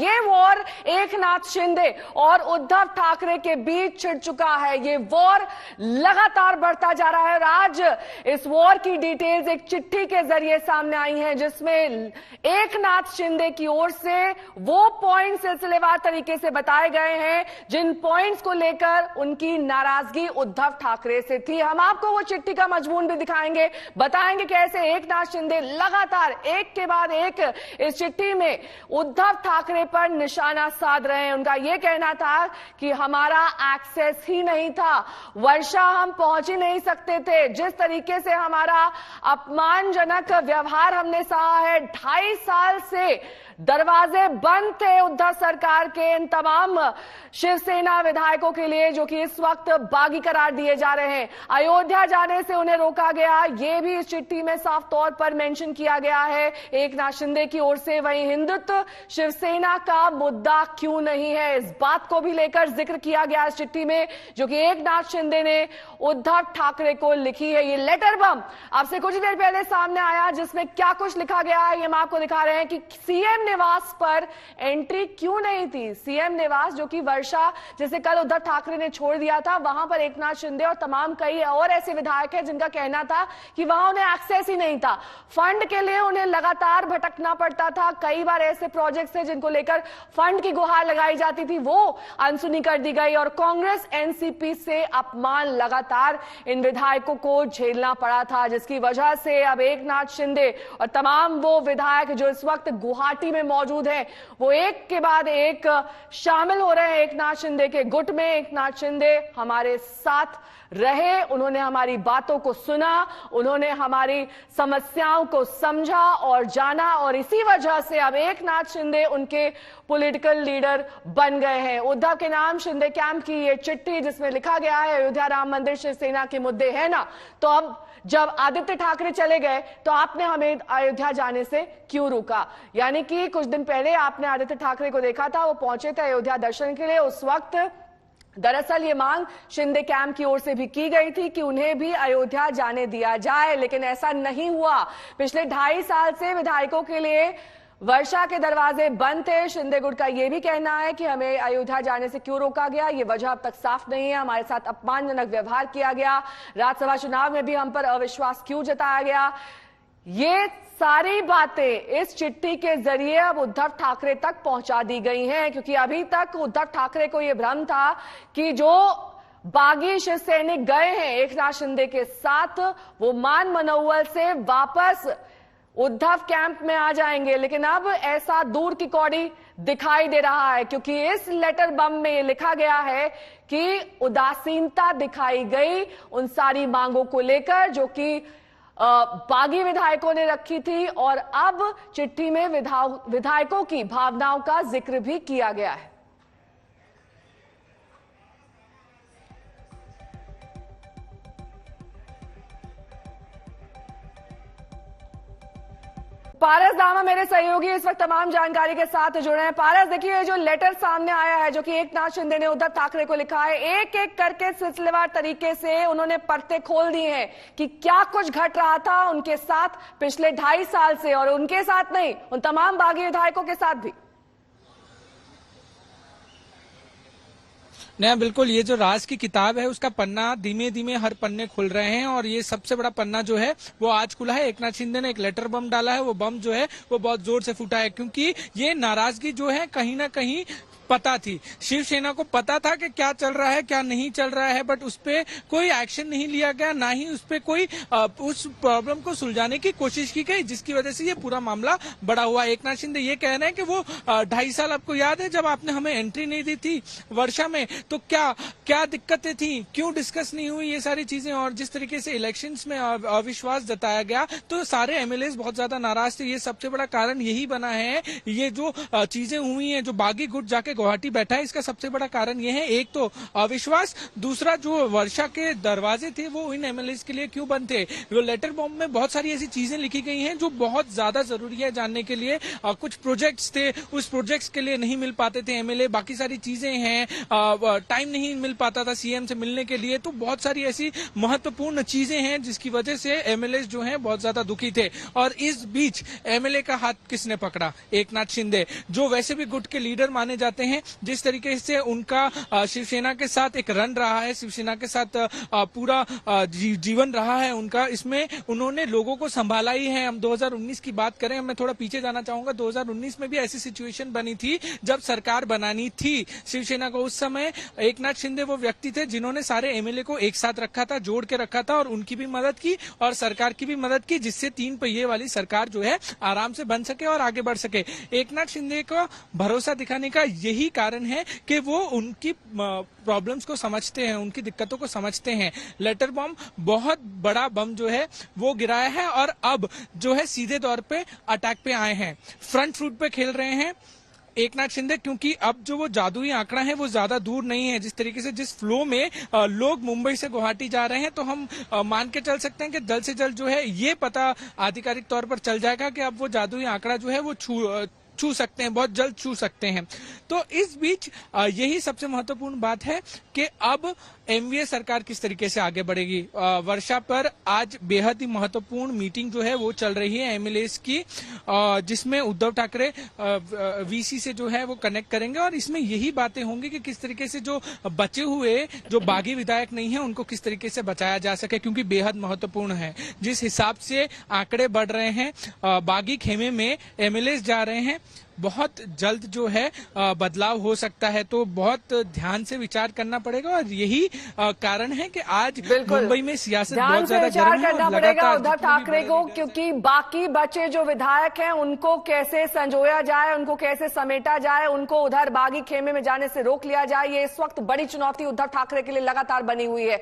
ये वॉर एकनाथ शिंदे और उद्धव ठाकरे के बीच छिड़ चुका है। ये वॉर लगातार बढ़ता जा रहा है और आज इस वॉर की डिटेल्स एक चिट्ठी के जरिए सामने आई हैं, जिसमें एकनाथ शिंदे की ओर से वो पॉइंट सिलसिलेवार तरीके से बताए गए हैं जिन पॉइंट्स को लेकर उनकी नाराजगी उद्धव ठाकरे से थी। हम आपको वो चिट्ठी का मजमून भी दिखाएंगे, बताएंगे कैसे एकनाथ शिंदे लगातार एक के बाद एक इस चिट्ठी में उद्धव ठाकरे पर निशाना साध रहे हैं। उनका यह कहना था कि हमारा एक्सेस ही नहीं था, वर्षा हम पहुंच ही नहीं सकते थे, जिस तरीके से हमारा अपमानजनक व्यवहार हमने सहा है। 2.5 साल से दरवाजे बंद थे उद्धव सरकार के इन तमाम शिवसेना विधायकों के लिए, जो कि इस वक्त बागी करार दिए जा रहे हैं। अयोध्या जाने से उन्हें रोका गया, यह भी इस चिट्ठी में साफ तौर पर मेंशन किया गया है एकनाथ शिंदे की ओर से। वहीं हिंदुत्व शिवसेना का मुद्दा क्यों नहीं है, इस बात को भी लेकर जिक्र किया गया इस चिट्ठी में, जो कि एकनाथ शिंदे ने उद्धव ठाकरे को लिखी है। ये लेटर बम आपसे कुछ देर पहले सामने आया, जिसमें क्या कुछ लिखा गया है ये हम आपको दिखा रहे हैं कि सीएम निवास पर एंट्री क्यों नहीं थी। सीएम निवास, जो कि वर्षा जिसे कल उद्धव ठाकरे ने छोड़ दिया था, वहां पर एकनाथ शिंदे और तमाम कई और ऐसे विधायक हैं जिनका कहना था कि वहां उन्हें एक्सेस ही नहीं था। फंड के लिए उन्हें लगातार भटकना पड़ता था। कई बार ऐसे प्रोजेक्ट्स थे जिनको लेकर फंड की गुहार लगाई जाती थी, वो अनसुनी कर दी गई और कांग्रेस एनसीपी से अपमान लगातार इन विधायकों को झेलना पड़ा था, जिसकी वजह से अब एकनाथ शिंदे और तमाम वो विधायक जो इस वक्त गुवाहाटी में मौजूद हैं, वो एक के बाद एक शामिल हो रहे हैं एकनाथ शिंदे के गुट में। एकनाथ शिंदे हमारे साथ रहे, उन्होंने हमारी बातों को सुना, उन्होंने हमारी समस्याओं को समझा और जाना, और इसी वजह से अब एकनाथ शिंदे उनके पॉलिटिकल लीडर बन गए हैं। उद्धव के नाम शिंदे कैंप की ये चिट्ठी, जिसमें लिखा गया है अयोध्या राम मंदिर शिवसेना के मुद्दे है ना, तो अब जब आदित्य ठाकरे चले गए तो आपने हमें अयोध्या जाने से क्यों रोका। यानी कि कुछ दिन पहले आपने आदित्य ठाकरे को देखा था, वो पहुंचे थे अयोध्या दर्शन के लिए। उस वक्त दरअसल ये मांग शिंदे कैंप की ओर से भी की गई थी कि उन्हें भी अयोध्या जाने दिया जाए, लेकिन ऐसा नहीं हुआ। पिछले 2.5 साल से विधायकों के लिए वर्षा के दरवाजे बंद थे। शिंदे गुट का यह भी कहना है कि हमें अयोध्या जाने से क्यों रोका गया, ये वजह अब तक साफ नहीं है। हमारे साथ अपमानजनक व्यवहार किया गया, राज्यसभा चुनाव में भी हम पर अविश्वास क्यों जताया गया। ये सारी बातें इस चिट्ठी के जरिए अब उद्धव ठाकरे तक पहुंचा दी गई हैं, क्योंकि अभी तक उद्धव ठाकरे को यह भ्रम था कि जो बागी शिव सैनिक गए हैं एकनाथ शिंदे के साथ, वो मान मनोवल से वापस उद्धव कैंप में आ जाएंगे, लेकिन अब ऐसा दूर की कौड़ी दिखाई दे रहा है, क्योंकि इस लेटर बम में ये लिखा गया है कि उदासीनता दिखाई गई उन सारी मांगों को लेकर जो कि बागी विधायकों ने रखी थी, और अब चिट्ठी में विधायकों की भावनाओं का जिक्र भी किया गया है। पारस दामा मेरे सहयोगी इस वक्त तमाम जानकारी के साथ जुड़े हैं। पारस, देखिए जो लेटर सामने आया है जो कि एकनाथ शिंदे ने उद्धव ठाकरे को लिखा है, एक एक करके सिलसिलेवार तरीके से उन्होंने परतें खोल दी हैं कि क्या कुछ घट रहा था उनके साथ पिछले 2.5 साल से, और उनके साथ नहीं, उन तमाम बागी विधायकों के साथ भी। नहीं, बिल्कुल, ये जो राज की किताब है उसका पन्ना धीमे धीमे हर पन्ने खुल रहे हैं, और ये सबसे बड़ा पन्ना जो है वो आज खुला है। एकनाथ शिंदे ने एक लेटर बम डाला है, वो बम जो है वो बहुत जोर से फूटा है, क्योंकि ये नाराजगी जो है कहीं ना कहीं पता थी, शिवसेना को पता था कि क्या चल रहा है क्या नहीं चल रहा है, बट उस पर कोई एक्शन नहीं लिया गया, ना ही उस पर कोई उस प्रॉब्लम को सुलझाने की कोशिश की गई, जिसकी वजह से ये पूरा मामला बड़ा हुआ। एकनाथ शिंदे ये कह रहे हैं कि वो 2.5 साल आपको याद है जब आपने हमें एंट्री नहीं दी थी वर्षा में, तो क्या क्या दिक्कतें थी, क्यों डिस्कस नहीं हुई ये सारी चीजें, और जिस तरीके से इलेक्शंस में अविश्वास जताया गया तो सारे एमएलए बहुत ज्यादा नाराज थे। ये सबसे बड़ा कारण यही बना है, ये जो चीजें हुई हैं, जो बागी गुट जाके गुवाहाटी बैठा है, इसका सबसे बड़ा कारण यह है, एक तो अविश्वास, दूसरा जो वर्षा के दरवाजे थे वो इन एमएलए के लिए क्यों बंद थे। वो लेटर बॉम्ब में बहुत सारी ऐसी चीजें लिखी गई हैं जो बहुत ज्यादा जरूरी है जानने के लिए। कुछ प्रोजेक्ट्स थे, उस प्रोजेक्ट्स के लिए नहीं मिल पाते थे एमएलए, बाकी सारी चीजें हैं, टाइम नहीं मिल पाता था सीएम से मिलने के लिए। तो बहुत सारी ऐसी महत्वपूर्ण चीजें हैं जिसकी वजह से एमएलए जो हैं बहुत ज्यादा दुखी थे। और इस बीच एमएलए का हाथ किसने पकड़ा? एकनाथ शिंदे, जो वैसे भी गुट के लीडर माने जाते हैं। जिस तरीके से उनका शिवसेना के साथ एक रन रहा है, शिवसेना के साथ पूरा जीवन रहा है उनका, इसमें उन्होंने लोगों को संभाला ही है। हम 2019 की बात करें, मैं थोड़ा पीछे जाना चाहूंगा। 2019 में भी ऐसी सिचुएशन बनी थी जब सरकार बनानी थी शिवसेना को। उस समय एकनाथ शिंदे वो व्यक्ति थे जिन्होंने सारे एमएलए को एक साथ रखा था, जोड़ के रखा था, और उनकी भी मदद की और सरकार की भी मदद की, जिससे 3 पहिए वाली सरकार जो है आराम से बन सके और आगे बढ़ सके। एकनाथ शिंदे का भरोसा दिखाने का यही कारण है कि वो उनकी प्रॉब्लम्स को समझते हैं, उनकी दिक्कतों को समझते हैं। लेटर बम, बहुत बड़ा बम जो है वो गिराया है और अब जो है सीधे तौर पे अटैक पे आए हैं, फ्रंट फुट पे खेल रहे हैं एकनाथ शिंदे, क्योंकि अब जो वो जादुई आंकड़ा है वो ज्यादा दूर नहीं है। जिस तरीके से, जिस फ्लो में लोग मुंबई से गुवाहाटी जा रहे हैं, तो हम मान के चल सकते हैं कि जल्द से जल्द जो है ये पता आधिकारिक तौर पर चल जाएगा कि अब वो जादुई आंकड़ा जो है वो छू सकते हैं, बहुत जल्द छू सकते हैं। तो इस बीच यही सबसे महत्वपूर्ण बात है कि अब एमवीए सरकार किस तरीके से आगे बढ़ेगी। वर्षा पर आज बेहद ही महत्वपूर्ण मीटिंग जो है वो चल रही है एमएलएस की, जिसमें उद्धव ठाकरे वीसी से जो है वो कनेक्ट करेंगे और इसमें यही बातें होंगी कि किस तरीके से जो बचे हुए जो बागी विधायक नहीं है उनको किस तरीके से बचाया जा सके, क्योंकि बेहद महत्वपूर्ण है। जिस हिसाब से आंकड़े बढ़ रहे हैं, बागी खेमे में एमएलए जा रहे हैं, बहुत जल्द जो है बदलाव हो सकता है। तो बहुत ध्यान से विचार करना पड़ेगा और यही कारण है कि आज मुंबई में सियासत बहुत ज्यादा विचार करना पड़ेगा उद्धव ठाकरे को, क्योंकि बाकी बचे जो विधायक हैं उनको कैसे संजोया जाए, उनको कैसे समेटा जाए, उनको उधर बागी खेमे में जाने से रोक लिया जाए। ये इस वक्त बड़ी चुनौती उद्धव ठाकरे के लिए लगातार बनी हुई है।